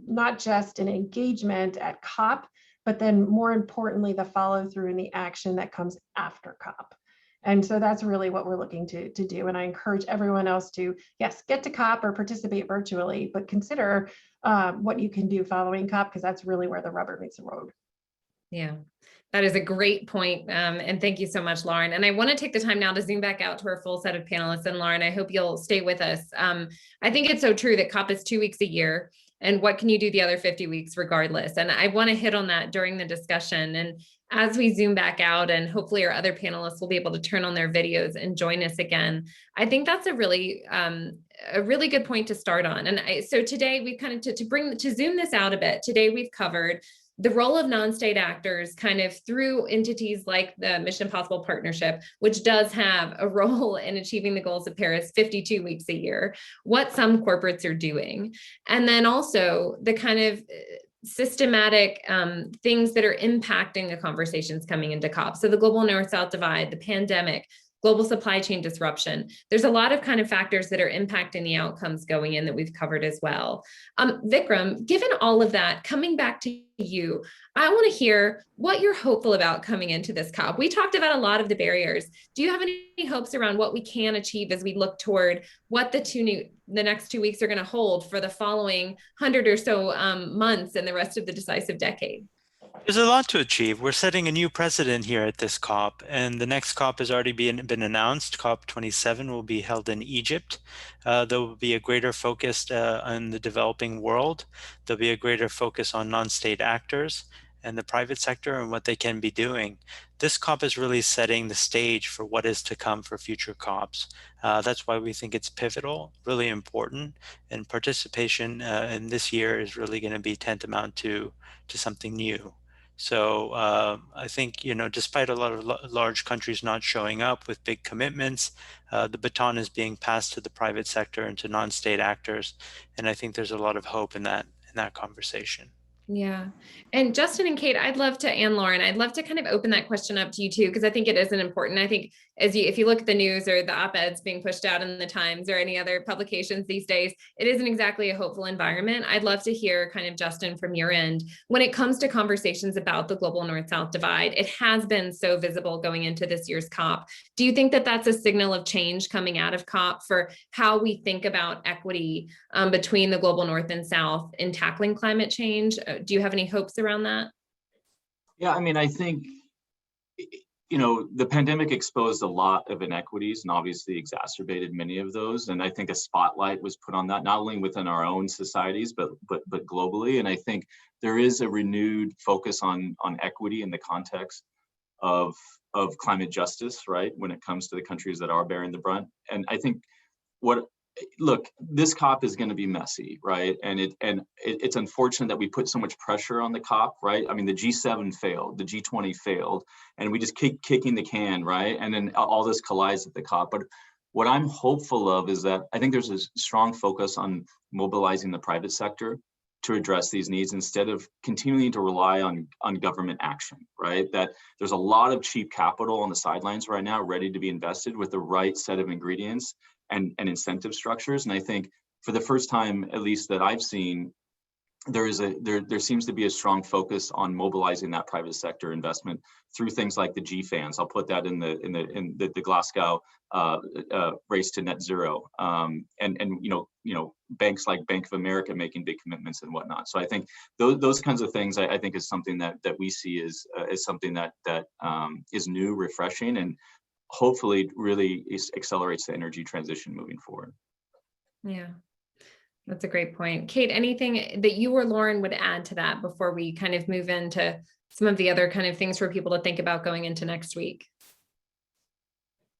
E: not just an engagement at COP, but then more importantly, the follow through and the action that comes after COP. And so that's really what we're looking to do. And I encourage everyone else to, yes, get to COP or participate virtually, but consider what you can do following COP, because that's really where the rubber meets the road.
A: Yeah, that is a great point. And thank you so much, Lauren. And I want to take the time now to zoom back out to our full set of panelists. And Lauren, I hope you'll stay with us. I think it's so true that COP is 2 weeks a year. And what can you do the other 50 weeks regardless? And I want to hit on that during the discussion. And as we zoom back out, and hopefully our other panelists will be able to turn on their videos and join us again, I think that's a really good point to start on. And so today we kind of, to zoom this out a bit, today we've covered the role of non-state actors kind of through entities like the Mission Impossible Partnership, which does have a role in achieving the goals of Paris 52 weeks a year, what some corporates are doing, and then also the kind of systematic things that are impacting the conversations coming into COP. So the global North-South divide, the pandemic, global supply chain disruption. There's a lot of kind of factors that are impacting the outcomes going in that we've covered as well. Vikram, given all of that, coming back to you, I want to hear what you're hopeful about coming into this COP. We talked about a lot of the barriers. Do you have any hopes around what we can achieve as we look toward what the next 2 weeks are going to hold for the following 100 or so months and the rest of the decisive decade?
B: There's a lot to achieve. We're setting a new precedent here at this COP, and the next COP has already been announced. COP27 will be held in Egypt. There will be a greater focus on the developing world. There'll be a greater focus on non-state actors and the private sector and what they can be doing. This COP is really setting the stage for what is to come for future COPs. That's why we think it's pivotal, really important, and participation in this year is really going to be tantamount to something new. So I think, despite a lot of large countries not showing up with big commitments, the baton is being passed to the private sector and to non-state actors. And I think there's a lot of hope in that conversation.
A: Yeah. And Justin and Kate, and Lauren, I'd love to kind of open that question up to you too, because I think it is an important, I think if you look at the news or the op-eds being pushed out in the Times or any other publications these days, it isn't exactly a hopeful environment. I'd love to hear kind of, Justin, from your end, when it comes to conversations about the global North-South divide, it has been so visible going into this year's COP. Do you think that that's a signal of change coming out of COP for how we think about equity between the global North and South in tackling climate change? Do you have any hopes around that?
C: Yeah, I mean, I think, the pandemic exposed a lot of inequities and obviously exacerbated many of those. And I think a spotlight was put on that, not only within our own societies, but globally. And I think there is a renewed focus on equity in the context of climate justice, right, when it comes to the countries that are bearing the brunt. And I think this COP is going to be messy, right? And it's unfortunate that we put so much pressure on the COP, right? I mean, the G7 failed, the G20 failed, and we just keep kicking the can, right? And then all this collides at the COP. But what I'm hopeful of is that I think there's a strong focus on mobilizing the private sector to address these needs instead of continuing to rely on government action, right? That there's a lot of cheap capital on the sidelines right now ready to be invested with the right set of ingredients and incentive structures. And I think for the first time, at least that I've seen, there seems to be a strong focus on mobilizing that private sector investment through things like the GFANs. I'll put that in the Glasgow race to net zero, and banks like Bank of America making big commitments and whatnot. So I think those kinds of things I think is something that we see as something that is new, refreshing, and hopefully really accelerates the energy transition moving forward.
A: Yeah, that's a great point. Kate, anything that you or Lauren would add to that before we kind of move into some of the other kind of things for people to think about going into next week?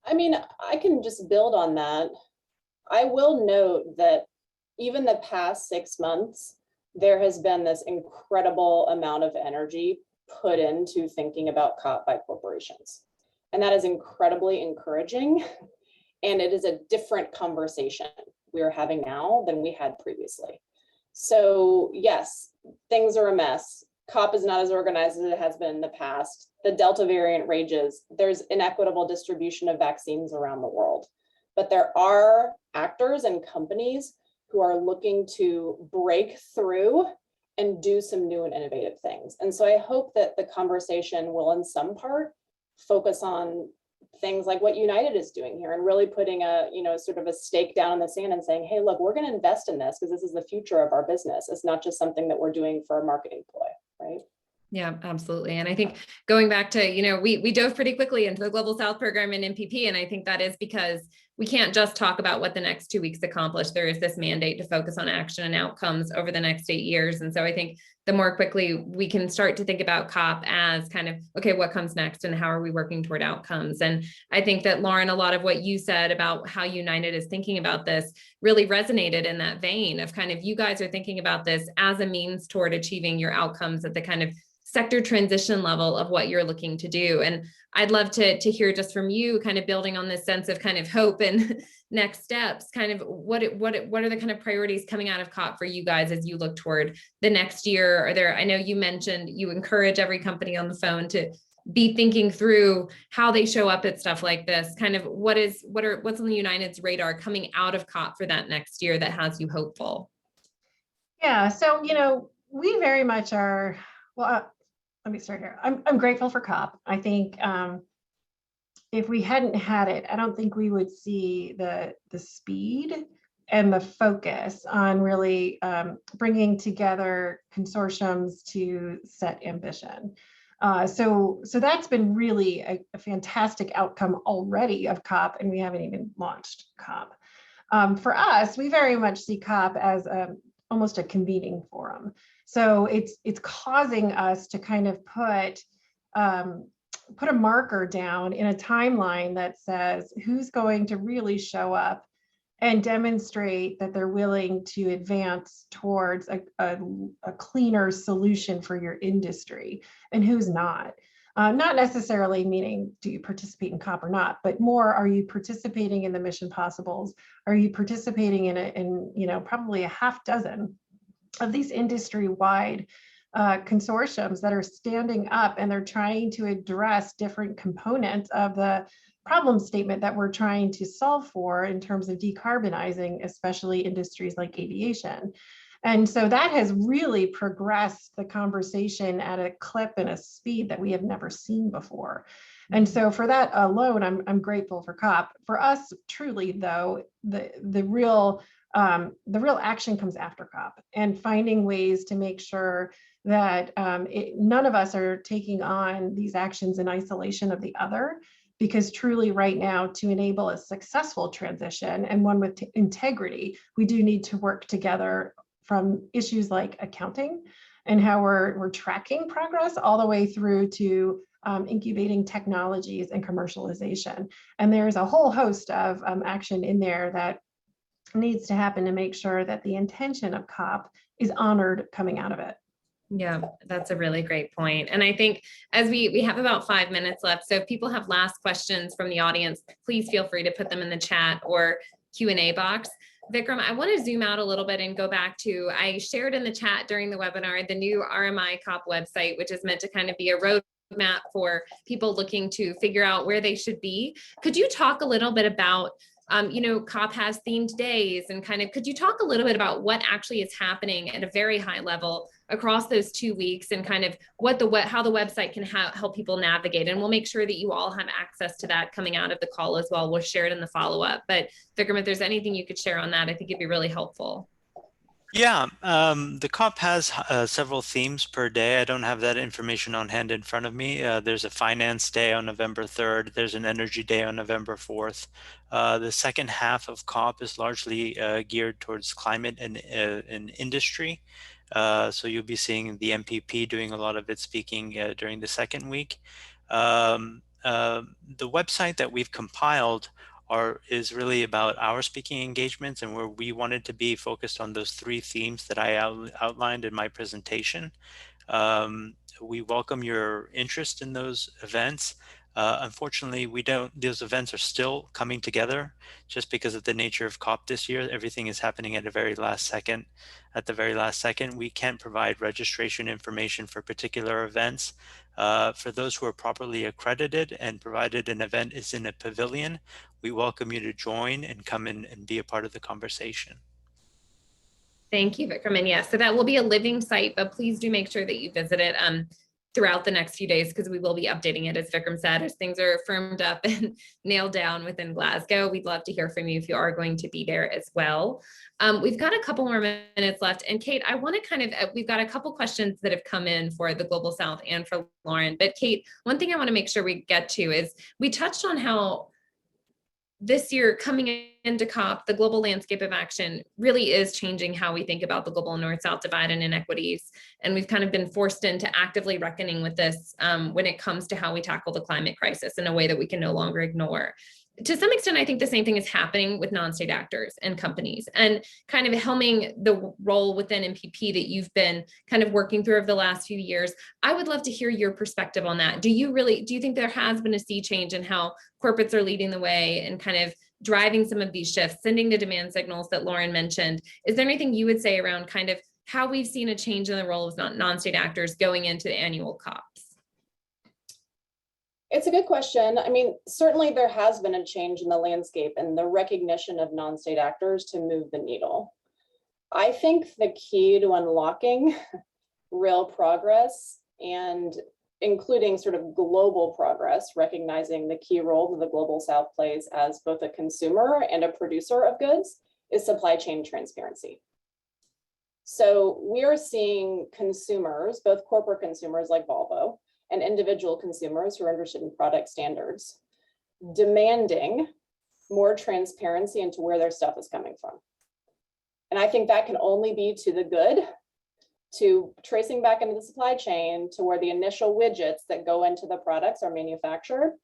D: I mean, I can just build on that. I will note that even the past 6 months, there has been this incredible amount of energy put into thinking about COP by corporations. And that is incredibly encouraging. And it is a different conversation we are having now than we had previously. So yes, things are a mess. COP is not as organized as it has been in the past. The Delta variant rages. There's inequitable distribution of vaccines around the world. But there are actors and companies who are looking to break through and do some new and innovative things. And so I hope that the conversation will in some part focus on things like what United is doing here and really putting a, sort of a stake down in the sand and saying, hey, look, we're going to invest in this because this is the future of our business. It's not just something that we're doing for a marketing ploy, right?
A: Yeah, absolutely. And I think going back to, we dove pretty quickly into the Global South program and MPP. And I think that is because we can't just talk about what the next 2 weeks accomplish. There is this mandate to focus on action and outcomes over the next 8 years. And so I think the more quickly we can start to think about COP as kind of, okay, what comes next and how are we working toward outcomes? And I think that, Lauren, a lot of what you said about how United is thinking about this really resonated in that vein of kind of, you guys are thinking about this as a means toward achieving your outcomes at the kind of sector transition level of what you're looking to do. And I'd love to hear just from you, kind of building on this sense of kind of hope and next steps, kind of what are the kind of priorities coming out of COP for you guys as you look toward the next year? Are there, I know you mentioned you encourage every company on the phone to be thinking through how they show up at stuff like this. Kind of what's on the United's radar coming out of COP for that next year that has you hopeful?
E: Yeah, so, we very much are, well, let me start here. I'm grateful for COP. I think if we hadn't had it, I don't think we would see the speed and the focus on really bringing together consortiums to set ambition. So that's been really a fantastic outcome already of COP, and we haven't even launched COP. For us, we very much see COP as almost a convening forum. So it's causing us to kind of put a marker down in a timeline that says who's going to really show up and demonstrate that they're willing to advance towards a cleaner solution for your industry, and who's not. Not necessarily meaning do you participate in COP or not, but more, are you participating in the Mission Possibles? Are you participating in probably a half dozen of these industry-wide consortiums that are standing up and they're trying to address different components of the problem statement that we're trying to solve for in terms of decarbonizing, especially industries like aviation. And so that has really progressed the conversation at a clip and a speed that we have never seen before. And so for that alone, I'm grateful for COP. For us, truly though, the real action comes after COP, and finding ways to make sure that none of us are taking on these actions in isolation of the other, because truly right now, to enable a successful transition and one with integrity, we do need to work together from issues like accounting and how we're tracking progress all the way through to incubating technologies and commercialization. And there's a whole host of action in there that needs to happen to make sure that the intention of COP is honored coming out of it.
A: Yeah, that's a really great point. And I think as we have about 5 minutes left, so if people have last questions from the audience, please feel free to put them in the chat or Q&A box. Vikram, I want to zoom out a little bit and go back to, I shared in the chat during the webinar, the new RMI COP website, which is meant to kind of be a roadmap for people looking to figure out where they should be. Could you talk a little bit about COP has themed days, and kind of, could you talk a little bit about what actually is happening at a very high level across those 2 weeks, and kind of how the website can help people navigate? And we'll make sure that you all have access to that coming out of the call as well. We'll share it in the follow-up. But Vikram, if there's anything you could share on that, I think it'd be really helpful.
B: Yeah, the COP has several themes per day. I don't have that information on hand in front of me. There's a finance day on November 3rd. There's an energy day on November 4th. The second half of COP is largely geared towards climate and industry. So you'll be seeing the MPP doing a lot of its speaking during the second week. The website that we've compiled is really about our speaking engagements, and where we wanted to be focused on those 3 themes that I outlined in my presentation. We welcome your interest in those events. Unfortunately, those events are still coming together just because of the nature of COP this year. Everything is happening at the very last second. We can't provide registration information for particular events. For those who are properly accredited and provided an event is in a pavilion, we welcome you to join and come in and be a part of the conversation.
A: Thank you, Vikram. And yes, so that will be a living site, but please do make sure that you visit it throughout the next few days, because we will be updating it, as Vikram said, as things are firmed up and nailed down within Glasgow. We'd love to hear from you if you are going to be there as well. We've got a couple more minutes left. And Kate, I want to kind of, we've got a couple questions that have come in for the Global South and for Lauren. But Kate, one thing I want to make sure we get to is we touched on how this year coming into COP, the global landscape of action really is changing how we think about the global north-south divide and inequities. And we've kind of been forced into actively reckoning with this when it comes to how we tackle the climate crisis in a way that we can no longer ignore. To some extent, I think the same thing is happening with non-state actors and companies, and kind of helming the role within MPP that you've been kind of working through over the last few years. I would love to hear your perspective on that. Do you think there has been a sea change in how corporates are leading the way and kind of driving some of these shifts, sending the demand signals that Lauren mentioned? Is there anything you would say around kind of how we've seen a change in the role of non-state actors going into the annual COPs?
D: It's a good question. I mean, certainly there has been a change in the landscape and the recognition of non-state actors to move the needle. I think the key to unlocking real progress, and including sort of global progress, recognizing the key role that the Global South plays as both a consumer and a producer of goods, is supply chain transparency. So we are seeing consumers, both corporate consumers like Volvo, and individual consumers who are interested in product standards, demanding more transparency into where their stuff is coming from. And I think that can only be to the good, to tracing back into the supply chain to where the initial widgets that go into the products are manufactured,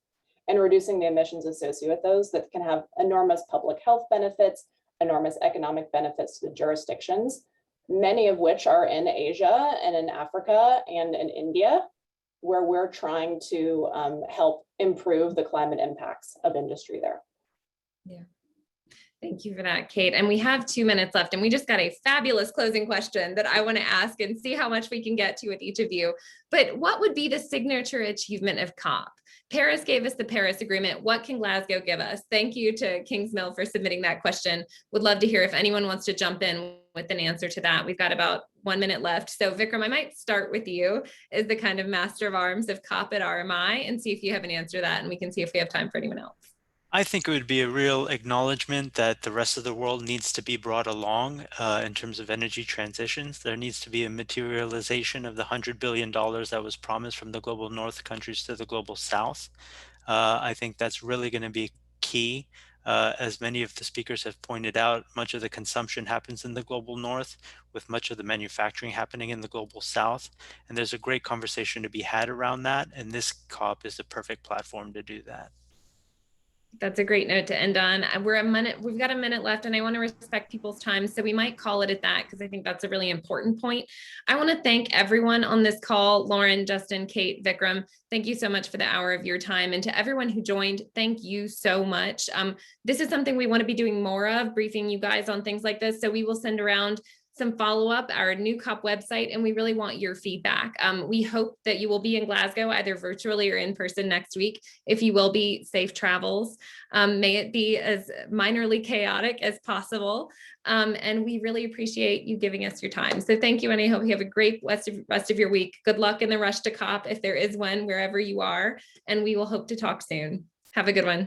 D: and reducing the emissions associated with those that can have enormous public health benefits, enormous economic benefits to the jurisdictions, many of which are in Asia and in Africa and in India, where we're trying to help improve the climate impacts of industry there.
A: Yeah. Thank you for that, Kate. And we have 2 minutes left, and we just got a fabulous closing question that I want to ask and see how much we can get to with each of you. But what would be the signature achievement of COP? Paris gave us the Paris Agreement. What can Glasgow give us? Thank you to Kingsmill for submitting that question. Would love to hear if anyone wants to jump in with an answer to that. We've got about 1 minute left. So Vikram, I might start with you as the kind of master of arms of COP at RMI and see if you have an answer to that, and we can see if we have time for anyone else.
B: I think it would be a real acknowledgement that the rest of the world needs to be brought along in terms of energy transitions. There needs to be a materialization of the $100 billion that was promised from the global north countries to the global south. I think that's really going to be key. As many of the speakers have pointed out, much of the consumption happens in the global north, with much of the manufacturing happening in the global south. And there's a great conversation to be had around that. And this COP is the perfect platform to do that.
A: That's a great note to end on. We've got a minute left, and I want to respect people's time, so we might call it at that, because I think that's a really important point. I want to thank everyone on this call: Lauren, Justin, Kate, Vikram. Thank you so much for the hour of your time. And to everyone who joined, thank you so much. This is something we want to be doing more of, briefing you guys on things like this. So we will send around some follow-up, our new COP website, and we really want your feedback. We hope that you will be in Glasgow, either virtually or in person next week. If you will be, safe travels. May it be as minorly chaotic as possible. And we really appreciate you giving us your time. So thank you, and I hope you have a great rest of your week. Good luck in the rush to COP, if there is one, wherever you are, and we will hope to talk soon. Have a good one.